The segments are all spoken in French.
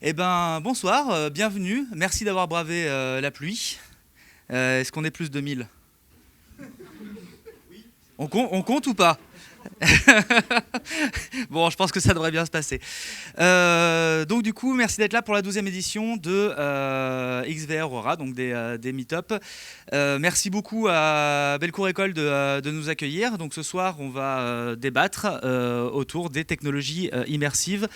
Eh ben, bonsoir, bienvenue. Merci d'avoir bravé la pluie. Est-ce qu'on est plus de 1000? On compte ou pas? Bon, je pense que ça devrait bien se passer. Donc du coup, merci d'être là pour la 12e édition de XVR Aura, donc des meet-up. Merci beaucoup à Bellecour École de nous accueillir. Donc ce soir, on va débattre autour des technologies immersives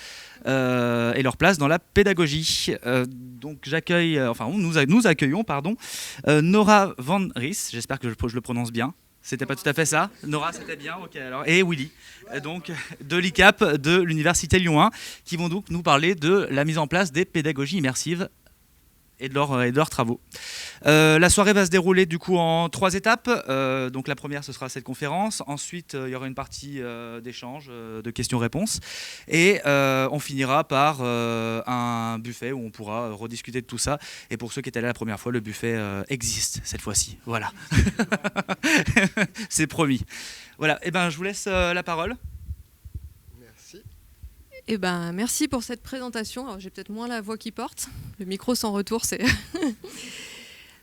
et leur place dans la pédagogie. Donc j'accueille, nous accueillons, pardon, Nora Van Ries, j'espère que je le prononce bien. C'était pas tout à fait ça. Nora, c'était bien, ok alors. Et Willy, donc de l'ICAP de l'Université Lyon 1, qui vont donc nous parler de la mise en place des pédagogies immersives et de leurs travaux. La soirée va se dérouler du coup en 3 étapes. Donc la première, ce sera cette conférence. Ensuite, il y aura une partie d'échange, de questions-réponses. Et on finira par un buffet où on pourra rediscuter de tout ça. Et pour ceux qui étaient là la première fois, le buffet existe cette fois-ci. Voilà. C'est promis. Voilà. Et ben, je vous laisse la parole. Eh ben, merci pour cette présentation. Alors, j'ai peut-être moins la voix qui porte. Le micro sans retour, c'est...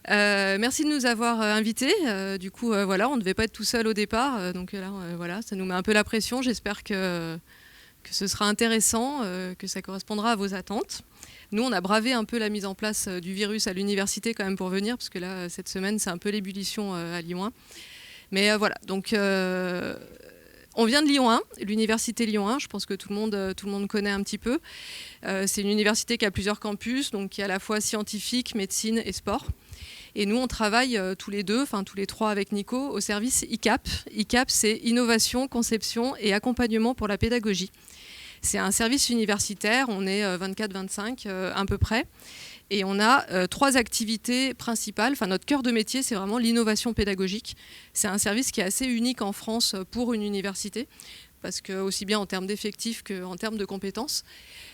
merci de nous avoir invités. Du coup, voilà, on ne devait pas être tout seul au départ. Donc là, voilà, ça nous met un peu la pression. J'espère que ce sera intéressant, que ça correspondra à vos attentes. Nous, on a bravé un peu la mise en place du virus à l'université quand même pour venir, parce que là, cette semaine, c'est un peu l'ébullition à Lyon 1. Mais voilà, donc... on vient de Lyon 1, l'université Lyon 1, je pense que tout le monde connaît un petit peu. C'est une université qui a plusieurs campus, donc qui est à la fois scientifique, médecine et sport. Et nous, on travaille tous les trois avec Nico, au service ICAP. ICAP, c'est Innovation, Conception et Accompagnement pour la pédagogie. C'est un service universitaire, on est 24-25 à peu près. Et on a 3 activités principales. Enfin, notre cœur de métier, c'est vraiment l'innovation pédagogique. C'est un service qui est assez unique en France pour une université, parce que aussi bien en termes d'effectifs qu'en termes de compétences.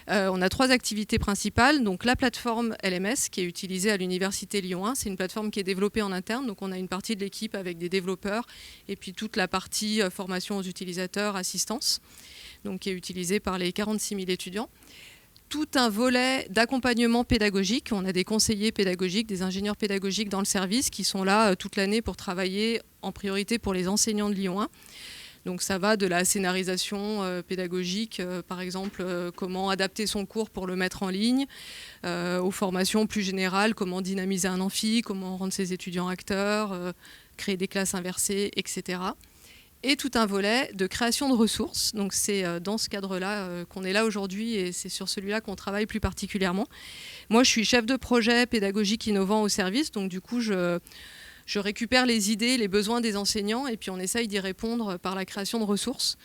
On a 3 activités principales. Donc la plateforme LMS, qui est utilisée à l'université Lyon 1, c'est une plateforme qui est développée en interne. Donc on a une partie de l'équipe avec des développeurs, et puis toute la partie formation aux utilisateurs, assistance, donc qui est utilisée par les 46 000 étudiants. Tout un volet d'accompagnement pédagogique. On a des conseillers pédagogiques, des ingénieurs pédagogiques dans le service qui sont là toute l'année pour travailler en priorité pour les enseignants de Lyon 1. Donc ça va de la scénarisation pédagogique, par exemple comment adapter son cours pour le mettre en ligne, aux formations plus générales, comment dynamiser un amphi, comment rendre ses étudiants acteurs, créer des classes inversées, etc. Et tout un volet de création de ressources. Donc c'est dans ce cadre-là qu'on est là aujourd'hui, et c'est sur celui-là qu'on travaille plus particulièrement. Moi, je suis chef de projet pédagogique innovant au service, donc du coup, je récupère les idées, les besoins des enseignants, et puis on essaye d'y répondre par la création de ressources.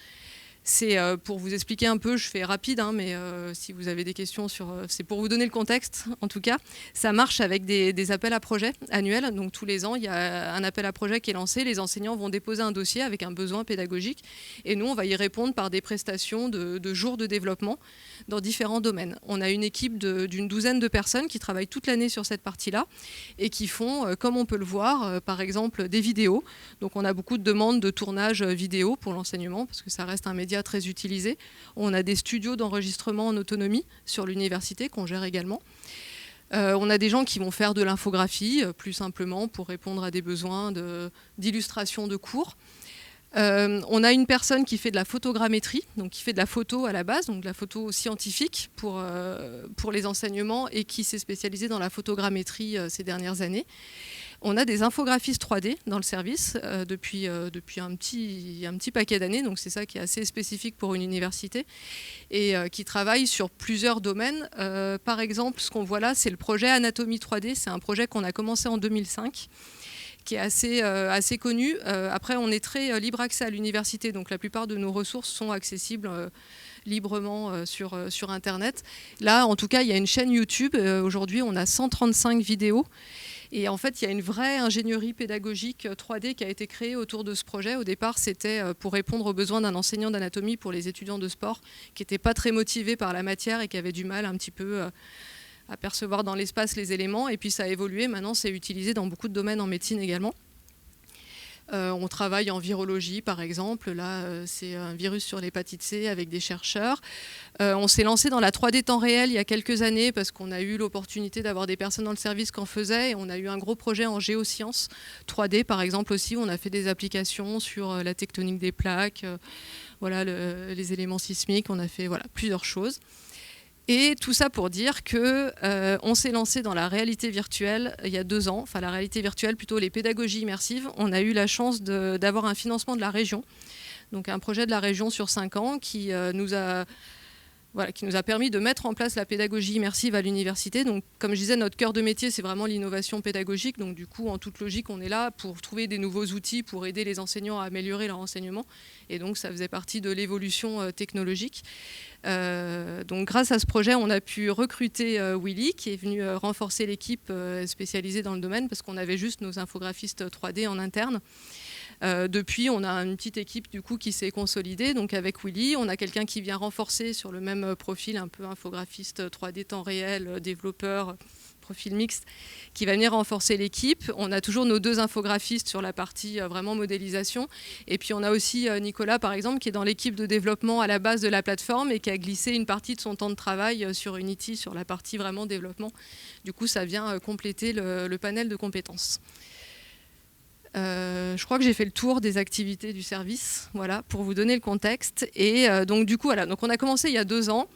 C'est pour vous expliquer un peu, je fais rapide, mais si vous avez des questions c'est pour vous donner le contexte, en tout cas. Ça marche avec des appels à projets annuels. Donc tous les ans, il y a un appel à projet qui est lancé. Les enseignants vont déposer un dossier avec un besoin pédagogique. Et nous, on va y répondre par des prestations de jours de développement dans différents domaines. On a une équipe d'une douzaine de personnes qui travaillent toute l'année sur cette partie-là et qui font, comme on peut le voir, par exemple, des vidéos. Donc on a beaucoup de demandes de tournage vidéo pour l'enseignement, parce que ça reste un média très utilisé. On a des studios d'enregistrement en autonomie sur l'université qu'on gère également. On a des gens qui vont faire de l'infographie, plus simplement pour répondre à des besoins d'illustration de cours. On a une personne qui fait de la photogrammétrie, donc qui fait de la photo à la base, donc de la photo scientifique pour les enseignements, et qui s'est spécialisée dans la photogrammétrie ces dernières années. On a des infographistes 3D dans le service depuis un petit paquet d'années, donc c'est ça qui est assez spécifique pour une université, et qui travaillent sur plusieurs domaines. Par exemple, ce qu'on voit là, c'est le projet Anatomie 3D. C'est un projet qu'on a commencé en 2005, qui est assez connu. Après, on est très libre accès à l'université, donc la plupart de nos ressources sont accessibles librement sur Internet. Là, en tout cas, il y a une chaîne YouTube. Aujourd'hui, on a 135 vidéos. Et en fait, il y a une vraie ingénierie pédagogique 3D qui a été créée autour de ce projet. Au départ, c'était pour répondre aux besoins d'un enseignant d'anatomie pour les étudiants de sport qui n'étaient pas très motivés par la matière et qui avaient du mal un petit peu à percevoir dans l'espace les éléments. Et puis ça a évolué. Maintenant, c'est utilisé dans beaucoup de domaines en médecine également. On travaille en virologie, par exemple. Là, c'est un virus sur l'hépatite C avec des chercheurs. On s'est lancé dans la 3D temps réel il y a quelques années parce qu'on a eu l'opportunité d'avoir des personnes dans le service qui en faisaient. Et on a eu un gros projet en géosciences 3D, par exemple, aussi. On a fait des applications sur la tectonique des plaques, voilà, les éléments sismiques. On a fait plusieurs choses. Et tout ça pour dire qu'on s'est lancé dans la réalité virtuelle il y a 2 ans, enfin la réalité virtuelle plutôt les pédagogies immersives. On a eu la chance d'avoir un financement de la région, donc un projet de la région sur 5 ans qui nous a permis de mettre en place la pédagogie immersive à l'université. Donc, comme je disais, notre cœur de métier, c'est vraiment l'innovation pédagogique. Donc, du coup, en toute logique, on est là pour trouver des nouveaux outils pour aider les enseignants à améliorer leur enseignement. Et donc, ça faisait partie de l'évolution technologique. Donc, grâce à ce projet, on a pu recruter Willy, qui est venu renforcer l'équipe spécialisée dans le domaine, parce qu'on avait juste nos infographistes 3D en interne. Depuis, on a une petite équipe du coup qui s'est consolidée. Donc avec Willy, on a quelqu'un qui vient renforcer sur le même profil, un peu infographiste 3D temps réel, développeur, profil mixte, qui va venir renforcer l'équipe. On a toujours nos 2 infographistes sur la partie vraiment modélisation. Et puis on a aussi Nicolas, par exemple, qui est dans l'équipe de développement à la base de la plateforme et qui a glissé une partie de son temps de travail sur Unity, sur la partie vraiment développement. Du coup, ça vient compléter le panel de compétences. Je crois que j'ai fait le tour des activités du service, voilà, pour vous donner le contexte. Et donc du coup, voilà, donc on a commencé il y a 2 ans.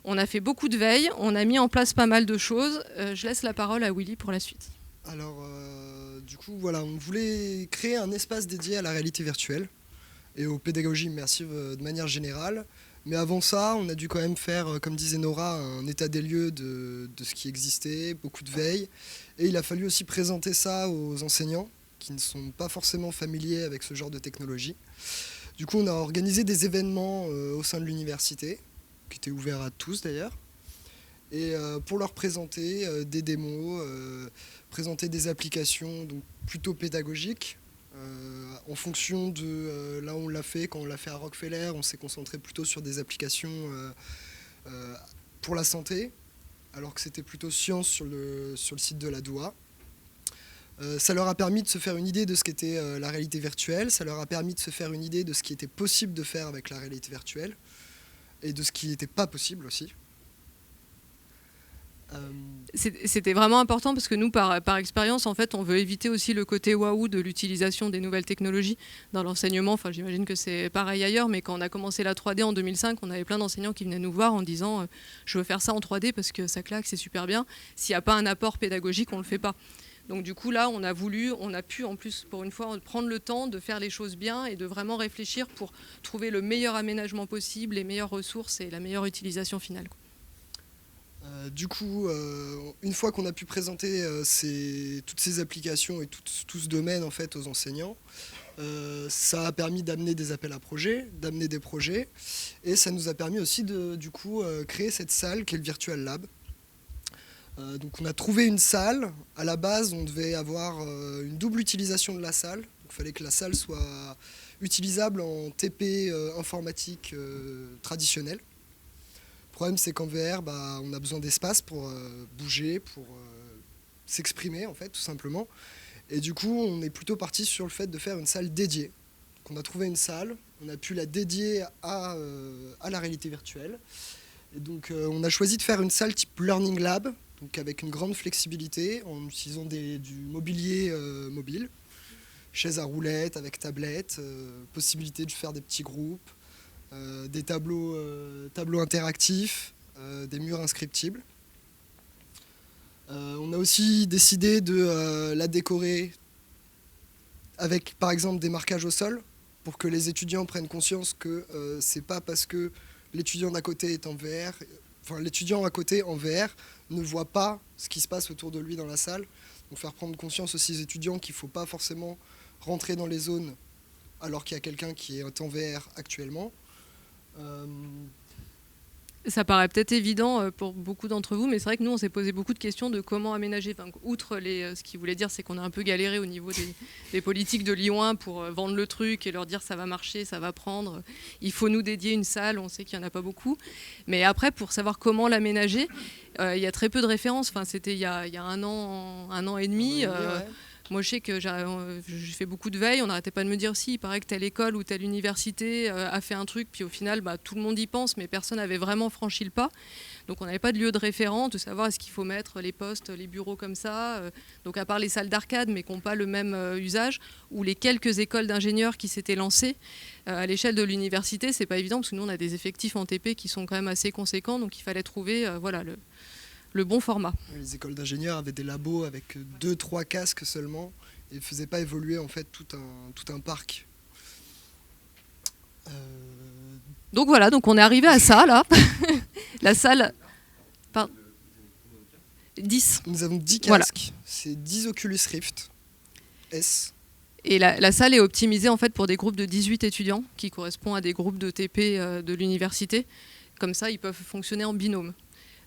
On a fait beaucoup de veille, on a mis en place pas mal de choses. Je laisse la parole à Willy pour la suite. Alors, du coup, voilà, on voulait créer un espace dédié à la réalité virtuelle et aux pédagogies immersives de manière générale. Mais avant ça, on a dû quand même faire, comme disait Nora, un état des lieux de ce qui existait, beaucoup de veille. Et il a fallu aussi présenter ça aux enseignants, qui ne sont pas forcément familiers avec ce genre de technologie. Du coup, on a organisé des événements au sein de l'université, qui étaient ouverts à tous d'ailleurs, et pour leur présenter des démos, présenter des applications donc plutôt pédagogiques. En fonction de là où on l'a fait, quand on l'a fait à Rockefeller, on s'est concentré plutôt sur des applications pour la santé, alors que c'était plutôt science sur le site de la DOA. Ça leur a permis de se faire une idée de ce qu'était la réalité virtuelle, ça leur a permis de se faire une idée de ce qui était possible de faire avec la réalité virtuelle et de ce qui n'était pas possible aussi. C'était vraiment important parce que nous, par expérience, en fait, on veut éviter aussi le côté waouh de l'utilisation des nouvelles technologies dans l'enseignement. Enfin, j'imagine que c'est pareil ailleurs, mais quand on a commencé la 3D en 2005, on avait plein d'enseignants qui venaient nous voir en disant je veux faire ça en 3D parce que ça claque, c'est super bien. S'il n'y a pas un apport pédagogique, on ne le fait pas. Donc du coup, là, on a pu en plus, pour une fois, prendre le temps de faire les choses bien et de vraiment réfléchir pour trouver le meilleur aménagement possible, les meilleures ressources et la meilleure utilisation finale. Du coup, une fois qu'on a pu présenter toutes ces applications et tout ce domaine en fait, aux enseignants, ça a permis d'amener des appels à projets, d'amener des projets, et ça nous a permis aussi de créer cette salle qui est le Virtual Lab. Donc on a trouvé une salle. À la base, on devait avoir une double utilisation de la salle. Il fallait que la salle soit utilisable en TP informatique traditionnel. Le problème, c'est qu'en VR, on a besoin d'espace pour bouger, pour s'exprimer, en fait, tout simplement. Et du coup, on est plutôt parti sur le fait de faire une salle dédiée. Donc, on a trouvé une salle, on a pu la dédier à la réalité virtuelle. Et donc, on a choisi de faire une salle type Learning Lab, donc avec une grande flexibilité, en utilisant du mobilier mobile, chaises à roulettes avec tablette, possibilité de faire des petits groupes, des tableaux interactifs, des murs inscriptibles. On a aussi décidé de la décorer avec, par exemple, des marquages au sol, pour que les étudiants prennent conscience que c'est pas parce que l'étudiant d'à côté est en VR, enfin l'étudiant à côté en VR ne voit pas ce qui se passe autour de lui dans la salle. Donc faire prendre conscience aussi aux étudiants qu'il ne faut pas forcément rentrer dans les zones alors qu'il y a quelqu'un qui est en VR actuellement. Ça paraît peut-être évident pour beaucoup d'entre vous, mais c'est vrai que nous, on s'est posé beaucoup de questions de comment aménager. Enfin, outre ce qu'il voulait dire, c'est qu'on a un peu galéré au niveau des politiques de Lyon 1 pour vendre le truc et leur dire ça va marcher, ça va prendre. Il faut nous dédier une salle, on sait qu'il n'y en a pas beaucoup. Mais après, pour savoir comment l'aménager, il y a très peu de références. Enfin, c'était il y a un an et demi. Ouais. Moi, je sais que j'ai fait beaucoup de veille. On n'arrêtait pas de me dire si, il paraît que telle école ou telle université a fait un truc, puis au final, tout le monde y pense, mais personne n'avait vraiment franchi le pas. Donc on n'avait pas de lieu de référence, de savoir est-ce qu'il faut mettre les postes, les bureaux comme ça. Donc à part les salles d'arcade, mais qui n'ont pas le même usage, ou les quelques écoles d'ingénieurs qui s'étaient lancées à l'échelle de l'université, c'est pas évident parce que nous on a des effectifs en TP qui sont quand même assez conséquents, donc il fallait trouver le bon format. Les écoles d'ingénieurs avaient des labos avec 2-3 casques seulement et ne faisaient pas évoluer en fait tout un parc. Donc voilà, donc on est arrivé à ça là. La salle... 10. Nous avons 10 casques, voilà. C'est 10 Oculus Rift S. Et la salle est optimisée en fait pour des groupes de 18 étudiants qui correspondent à des groupes de TP de l'université. Comme ça, ils peuvent fonctionner en binôme.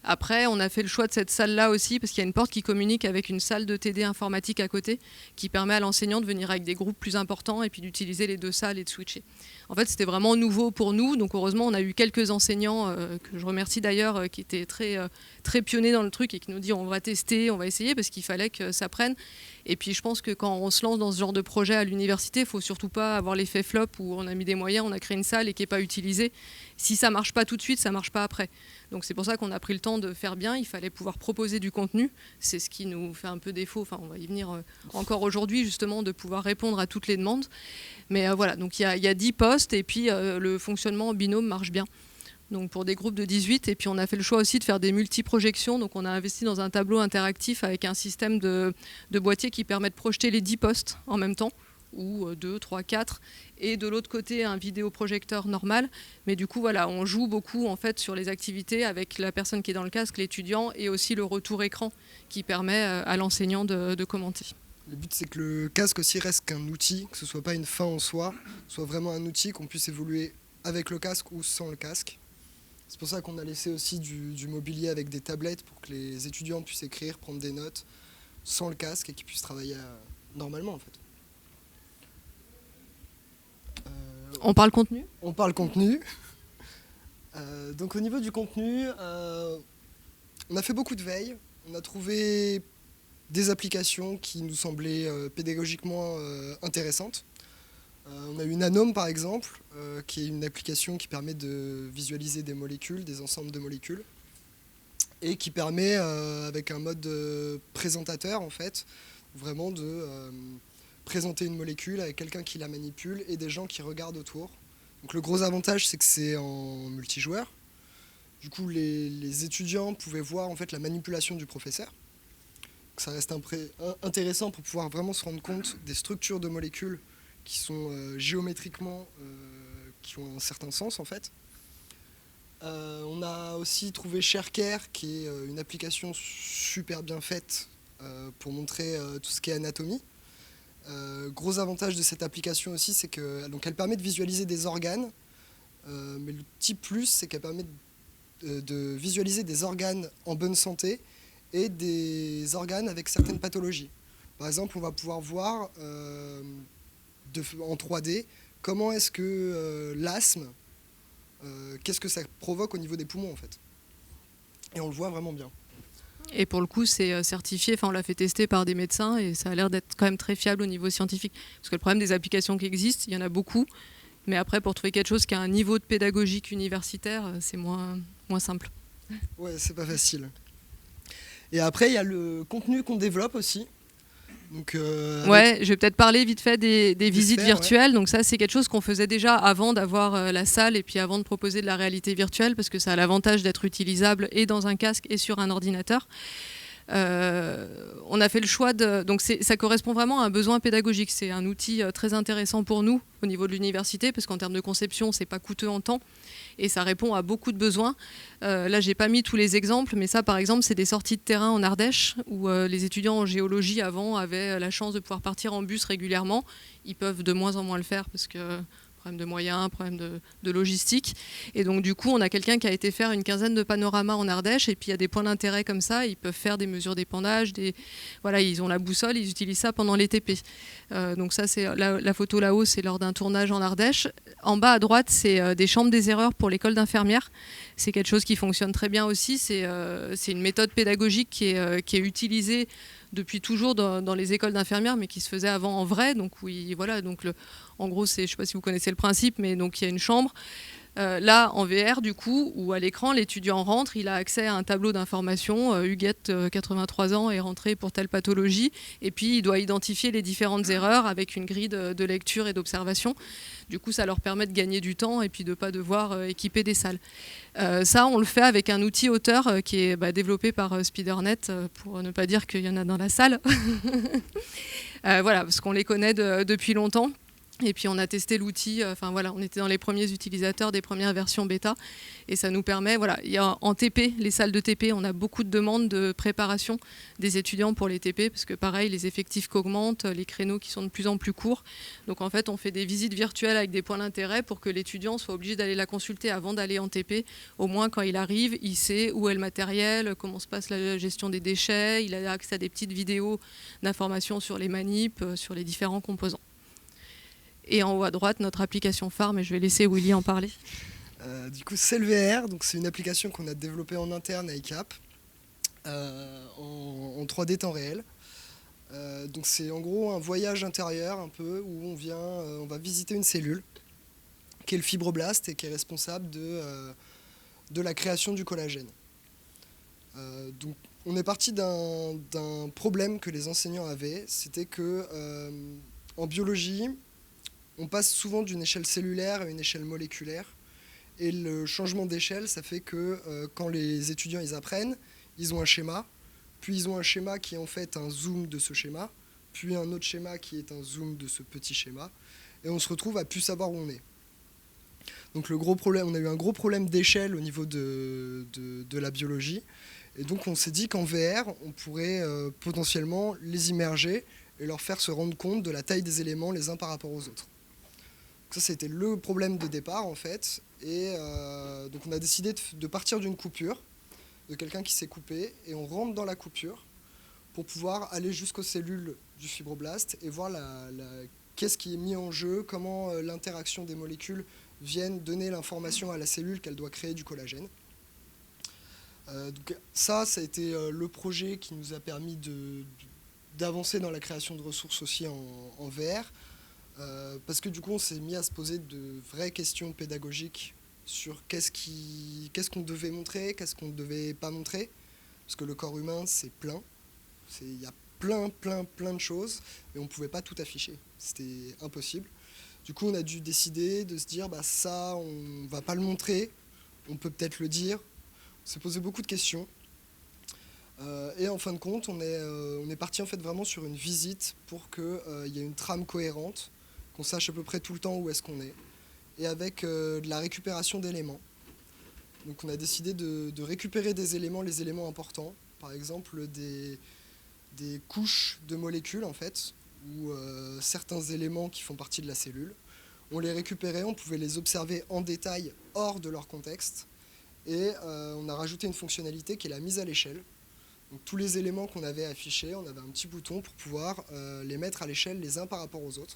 Après, on a fait le choix de cette salle-là aussi parce qu'il y a une porte qui communique avec une salle de TD informatique à côté qui permet à l'enseignant de venir avec des groupes plus importants et puis d'utiliser les deux salles et de switcher. En fait, c'était vraiment nouveau pour nous. Donc heureusement, on a eu quelques enseignants que je remercie d'ailleurs qui étaient très pionniers dans le truc et qui nous disent on va tester, on va essayer parce qu'il fallait que ça prenne. Et puis je pense que quand on se lance dans ce genre de projet à l'université, il ne faut surtout pas avoir l'effet flop où on a mis des moyens, on a créé une salle et qui n'est pas utilisée. Si ça ne marche pas tout de suite, ça ne marche pas après. Donc c'est pour ça qu'on a pris le temps de faire bien. Il fallait pouvoir proposer du contenu. C'est ce qui nous fait un peu défaut. Enfin, on va y venir encore aujourd'hui, justement, de pouvoir répondre à toutes les demandes. Mais voilà, donc il y a 10 postes et puis le fonctionnement en binôme marche bien. Donc pour des groupes de 18, et puis on a fait le choix aussi de faire des multi-projections. Donc on a investi dans un tableau interactif avec un système de boîtier qui permet de projeter les 10 postes en même temps, ou 2, 3, 4, et de l'autre côté un vidéoprojecteur normal. Mais du coup, voilà, on joue beaucoup en fait sur les activités avec la personne qui est dans le casque, l'étudiant, et aussi le retour écran qui permet à l'enseignant de commenter. Le but, c'est que le casque aussi reste qu'un outil, que ce ne soit pas une fin en soi, soit vraiment un outil qu'on puisse évoluer avec le casque ou sans le casque. C'est pour ça qu'on a laissé aussi du mobilier avec des tablettes pour que les étudiants puissent écrire, prendre des notes sans le casque et qu'ils puissent travailler normalement en fait. On parle contenu ? On parle contenu. Donc au niveau du contenu, on a fait beaucoup de veille. On a trouvé des applications qui nous semblaient pédagogiquement intéressantes. On a eu Nanome par exemple, qui est une application qui permet de visualiser des molécules, des ensembles de molécules, et qui permet, avec un mode présentateur en fait, vraiment de présenter une molécule avec quelqu'un qui la manipule et des gens qui regardent autour. Donc le gros avantage, c'est que c'est en multijoueur. Du coup, les étudiants pouvaient voir en fait la manipulation du professeur. Donc, ça reste intéressant pour pouvoir vraiment se rendre compte des structures de molécules qui sont géométriquement, qui ont un certain sens en fait. On a aussi trouvé ShareCare, qui est une application super bien faite pour montrer tout ce qui est anatomie. Gros avantage de cette application aussi, c'est qu'elle permet de visualiser des organes, mais le petit plus, c'est qu'elle permet de visualiser des organes en bonne santé et des organes avec certaines pathologies. Par exemple, on va pouvoir voir en 3D comment est-ce que l'asthme, qu'est-ce que ça provoque au niveau des poumons en fait. Et on le voit vraiment bien. Et pour le coup, c'est certifié, enfin on l'a fait tester par des médecins et ça a l'air d'être quand même très fiable au niveau scientifique. Parce que le problème des applications qui existent, il y en a beaucoup, mais après pour trouver quelque chose qui a un niveau de pédagogique universitaire, c'est moins simple. Ouais, c'est pas facile. Et après, il y a le contenu qu'on développe aussi. Donc, ouais, je vais peut-être parler vite fait des visites virtuelles. Ouais. Donc ça, c'est quelque chose qu'on faisait déjà avant d'avoir la salle et puis avant de proposer de la réalité virtuelle parce que ça a l'avantage d'être utilisable et dans un casque et sur un ordinateur. On a fait le choix donc ça correspond vraiment à un besoin pédagogique. C'est un outil très intéressant pour nous au niveau de l'université parce qu'en termes de conception, c'est pas coûteux en temps et ça répond à beaucoup de besoins. Là, j'ai pas mis tous les exemples, mais ça, par exemple, c'est des sorties de terrain en Ardèche où les étudiants en géologie avant avaient la chance de pouvoir partir en bus régulièrement. Ils peuvent de moins en moins le faire parce que problème de moyens, problème de logistique. Et donc du coup, on a quelqu'un qui a été faire une quinzaine de panoramas en Ardèche et puis il y a des points d'intérêt comme ça, ils peuvent faire des mesures d'épandage, voilà, ils ont la boussole, ils utilisent ça pendant les TP. Donc ça, c'est la photo là-haut, c'est lors d'un tournage en Ardèche. En bas à droite, c'est des chambres des erreurs pour l'école d'infirmières. C'est quelque chose qui fonctionne très bien aussi. C'est une méthode pédagogique qui est utilisée depuis toujours dans les écoles d'infirmières, mais qui se faisait avant en vrai. Donc, voilà, donc en gros, je ne sais pas si vous connaissez le principe, mais donc il y a une chambre. Là, en VR, du coup, où à l'écran, l'étudiant rentre, il a accès à un tableau d'information. Huguette, 83 ans, est rentrée pour telle pathologie. Et puis, il doit identifier les différentes erreurs avec une grille de lecture et d'observation. Du coup, ça leur permet de gagner du temps et puis de ne pas devoir équiper des salles. Ça, on le fait avec un outil auteur qui est développé par SpiderNet, pour ne pas dire qu'il y en a dans la salle. Voilà, parce qu'on les connaît depuis longtemps. Et puis on a testé l'outil, on était dans les premiers utilisateurs des premières versions bêta, et ça nous permet, il y a en TP, les salles de TP, on a beaucoup de demandes de préparation des étudiants pour les TP, parce que pareil, les effectifs qu'augmentent, les créneaux qui sont de plus en plus courts. Donc en fait, on fait des visites virtuelles avec des points d'intérêt pour que l'étudiant soit obligé d'aller la consulter avant d'aller en TP. Au moins, quand il arrive, il sait où est le matériel, comment se passe la gestion des déchets, il a accès à des petites vidéos d'informations sur les manips, sur les différents composants. Et en haut à droite, notre application phare, mais je vais laisser Willy en parler. Du coup, CellVR, c'est une application qu'on a développée en interne à ICAP, en 3D temps réel. Donc c'est en gros un voyage intérieur un peu, où on va visiter une cellule, qui est le fibroblaste et qui est responsable de la création du collagène. Donc on est parti d'un problème que les enseignants avaient, c'était que en biologie, on passe souvent d'une échelle cellulaire à une échelle moléculaire. Et le changement d'échelle, ça fait que quand les étudiants ils apprennent, ils ont un schéma, puis ils ont un schéma qui est en fait un zoom de ce schéma, puis un autre schéma qui est un zoom de ce petit schéma, et on se retrouve à plus savoir où on est. Donc on a eu un gros problème d'échelle au niveau de la biologie, et donc on s'est dit qu'en VR, on pourrait potentiellement les immerger et leur faire se rendre compte de la taille des éléments les uns par rapport aux autres. Ça, c'était le problème de départ, en fait. Et donc, on a décidé de partir d'une coupure, de quelqu'un qui s'est coupé, et on rentre dans la coupure pour pouvoir aller jusqu'aux cellules du fibroblaste et voir qu'est-ce qui est mis en jeu, comment l'interaction des molécules viennent donner l'information à la cellule qu'elle doit créer du collagène. Donc ça a été le projet qui nous a permis d'avancer dans la création de ressources aussi en VR. Parce que du coup on s'est mis à se poser de vraies questions pédagogiques sur qu'est-ce qu'on devait montrer, qu'est-ce qu'on ne devait pas montrer, parce que le corps humain c'est plein, il y a plein de choses, mais on ne pouvait pas tout afficher, c'était impossible. Du coup on a dû décider de se dire ça on ne va pas le montrer, on peut peut-être le dire. On s'est posé beaucoup de questions. Et en fin de compte on est parti en fait vraiment sur une visite pour qu'il y ait une trame cohérente, qu'on sache à peu près tout le temps où est-ce qu'on est, et avec de la récupération d'éléments. Donc on a décidé de récupérer les éléments importants, par exemple des couches de molécules en fait, ou certains éléments qui font partie de la cellule. On les récupérait, on pouvait les observer en détail hors de leur contexte, et on a rajouté une fonctionnalité qui est la mise à l'échelle. Donc tous les éléments qu'on avait affichés, on avait un petit bouton pour pouvoir les mettre à l'échelle les uns par rapport aux autres.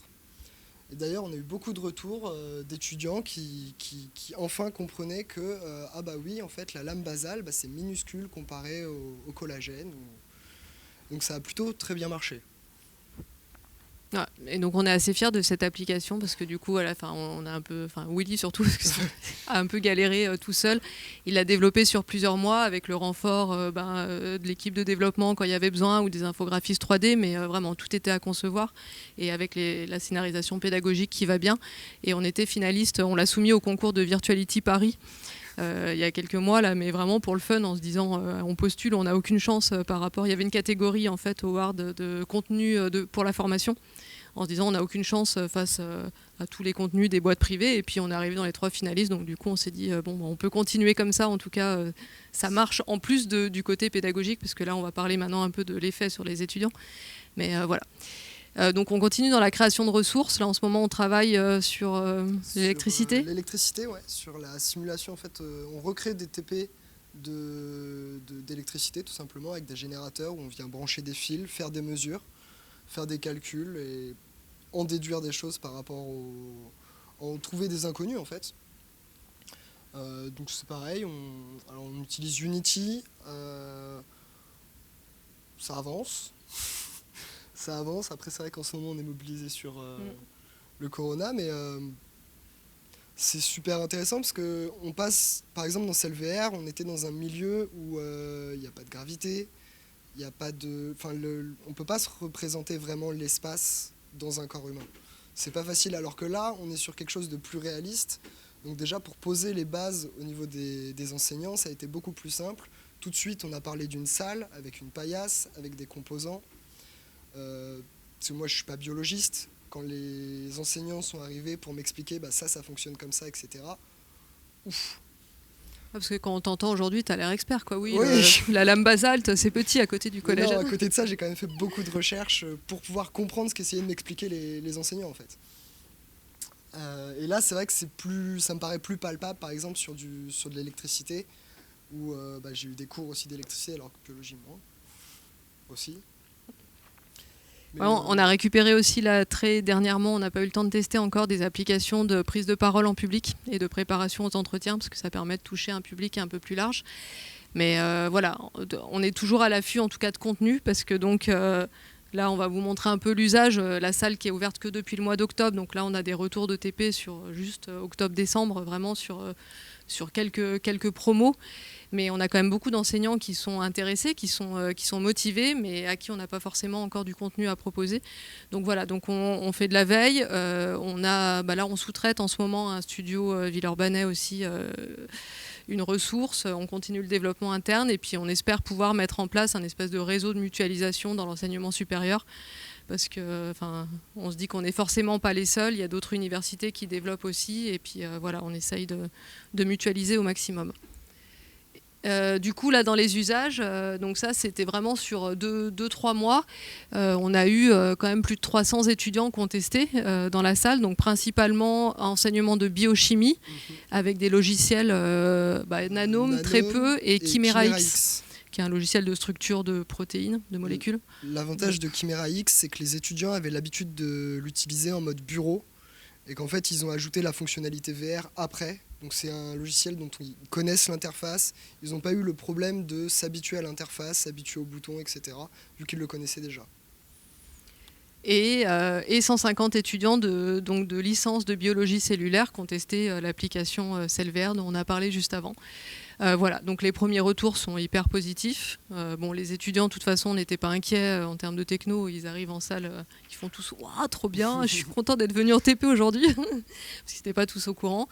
Et d'ailleurs, on a eu beaucoup de retours d'étudiants qui enfin comprenaient que oui, en fait, la lame basale, c'est minuscule comparé au collagène. Donc ça a plutôt très bien marché. Ouais, et donc on est assez fiers de cette application parce que du coup on a un peu, Willy surtout a un peu galéré tout seul. Il l'a développé sur plusieurs mois avec le renfort de l'équipe de développement quand il y avait besoin ou des infographistes 3D, mais vraiment tout était à concevoir et avec la scénarisation pédagogique qui va bien. Et on était finaliste, on l'a soumis au concours de Virtuality Paris. Il y a quelques mois là, mais vraiment pour le fun, en se disant on postule, on n'a aucune chance par rapport. Il y avait une catégorie en fait au Award de contenu pour la formation, en se disant on n'a aucune chance face à tous les contenus des boîtes privées, et puis on est arrivé dans les 3 finalistes, donc du coup on s'est dit on peut continuer comme ça, en tout cas ça marche en plus du côté pédagogique, parce que là on va parler maintenant un peu de l'effet sur les étudiants, mais voilà. Donc on continue dans la création de ressources. Là en ce moment on travaille sur l'électricité. L'électricité, ouais, sur la simulation en fait, on recrée des TP d'électricité tout simplement avec des générateurs où on vient brancher des fils, faire des mesures, faire des calculs et en déduire des choses par rapport en trouver des inconnus en fait. Donc c'est pareil, on utilise Unity. ça avance. Ça avance. Après, c'est vrai qu'en ce moment, on est mobilisé sur le corona, mais c'est super intéressant parce qu'on passe, par exemple, dans CellVR, on était dans un milieu où il n'y a pas de gravité, il y a pas de, on ne peut pas se représenter vraiment l'espace dans un corps humain. C'est pas facile, alors que là, on est sur quelque chose de plus réaliste. Donc déjà, pour poser les bases au niveau des enseignants, ça a été beaucoup plus simple. Tout de suite, on a parlé d'une salle avec une paillasse, avec des composants. Parce que moi, je ne suis pas biologiste. Quand les enseignants sont arrivés pour m'expliquer ça fonctionne comme ça, etc. Ouf. Parce que quand on t'entend aujourd'hui, tu as l'air expert, quoi. Oui, oui. La lame basalte, c'est petit à côté du collège. Non, à côté de ça, j'ai quand même fait beaucoup de recherches pour pouvoir comprendre ce qu'essayaient de m'expliquer les enseignants, en fait. Et là, c'est vrai que ça me paraît plus palpable, par exemple, sur de l'électricité, où j'ai eu des cours aussi d'électricité, alors que biologie, moins aussi. Ouais, on a récupéré aussi, là, très dernièrement, on n'a pas eu le temps de tester encore des applications de prise de parole en public et de préparation aux entretiens, parce que ça permet de toucher un public un peu plus large. Mais voilà, on est toujours à l'affût, en tout cas, de contenu, parce que donc... là, on va vous montrer un peu l'usage. La salle qui est ouverte que depuis le mois d'octobre. Donc là, on a des retours de TP sur juste octobre-décembre, vraiment sur quelques promos. Mais on a quand même beaucoup d'enseignants qui sont intéressés, qui sont motivés, mais à qui on n'a pas forcément encore du contenu à proposer. Donc voilà, donc on fait de la veille. Là, on sous-traite en ce moment à un studio Villeurbanais aussi une ressource. On continue le développement interne et puis on espère pouvoir mettre en place un espèce de réseau de mutualisation dans l'enseignement supérieur. Parce que, on se dit qu'on n'est forcément pas les seuls. Il y a d'autres universités qui développent aussi. Et puis voilà, on essaye de mutualiser au maximum. Du coup, là, dans les usages, donc ça, c'était vraiment sur 2-3 mois. On a eu quand même plus de 300 étudiants qui ont testé dans la salle, donc principalement enseignement de biochimie, avec des logiciels Nanome, très peu, et Chimera X, qui est un logiciel de structure de protéines, de molécules. L'avantage de Chimera X, c'est que les étudiants avaient l'habitude de l'utiliser en mode bureau, et qu'en fait, ils ont ajouté la fonctionnalité VR après. Donc c'est un logiciel dont ils connaissent l'interface. Ils n'ont pas eu le problème de s'habituer à l'interface, s'habituer aux boutons, etc., vu qu'ils le connaissaient déjà. Et 150 étudiants de licence de biologie cellulaire qui ont testé l'application CellVR dont on a parlé juste avant. Voilà, donc les premiers retours sont hyper positifs. Les étudiants, de toute façon, n'étaient pas inquiets en termes de techno. Ils arrivent en salle, ils font tous « Waouh, trop bien, je suis content d'être venu en TP aujourd'hui », parce qu'ils n'étaient pas tous au courant.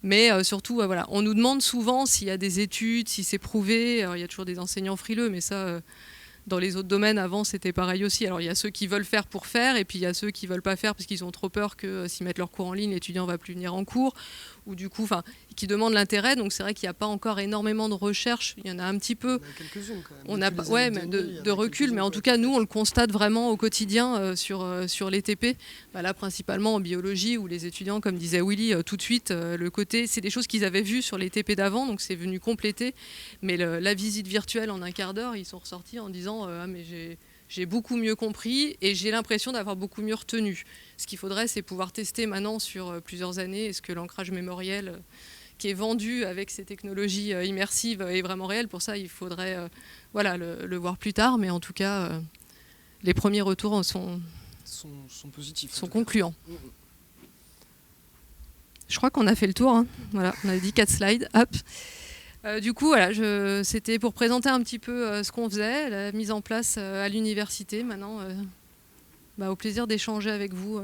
Mais surtout, voilà, on nous demande souvent s'il y a des études, si c'est prouvé. Alors, il y a toujours des enseignants frileux, mais ça... Dans les autres domaines, avant, c'était pareil aussi. Alors, il y a ceux qui veulent faire pour faire, et puis il y a ceux qui ne veulent pas faire parce qu'ils ont trop peur que s'ils mettent leur cours en ligne, l'étudiant ne va plus venir en cours, ou du coup, qui demandent l'intérêt. Donc, c'est vrai qu'il n'y a pas encore énormément de recherches. Il y en a un petit peu. Il y en a quelques-unes, quand même. On a de recul, mais en tout cas, nous, on le constate vraiment au quotidien sur les TP. Là, principalement en biologie, où les étudiants, comme disait Willy, tout de suite, le côté, c'est des choses qu'ils avaient vues sur les TP d'avant, donc c'est venu compléter. Mais la visite virtuelle en un quart d'heure, ils sont ressortis en disant mais j'ai beaucoup mieux compris et j'ai l'impression d'avoir beaucoup mieux retenu. Ce qu'il faudrait, c'est pouvoir tester maintenant sur plusieurs années. Est-ce que l'ancrage mémoriel qui est vendu avec ces technologies immersives est vraiment réel? Pour ça, il faudrait le voir plus tard. Mais en tout cas, les premiers retours sont positifs. Sont concluants. Je crois qu'on a fait le tour. Hein. Voilà, on a dit 4 slides. Hop. Du coup, voilà, c'était pour présenter un petit peu ce qu'on faisait, la mise en place à l'université. Maintenant, au plaisir d'échanger avec vous.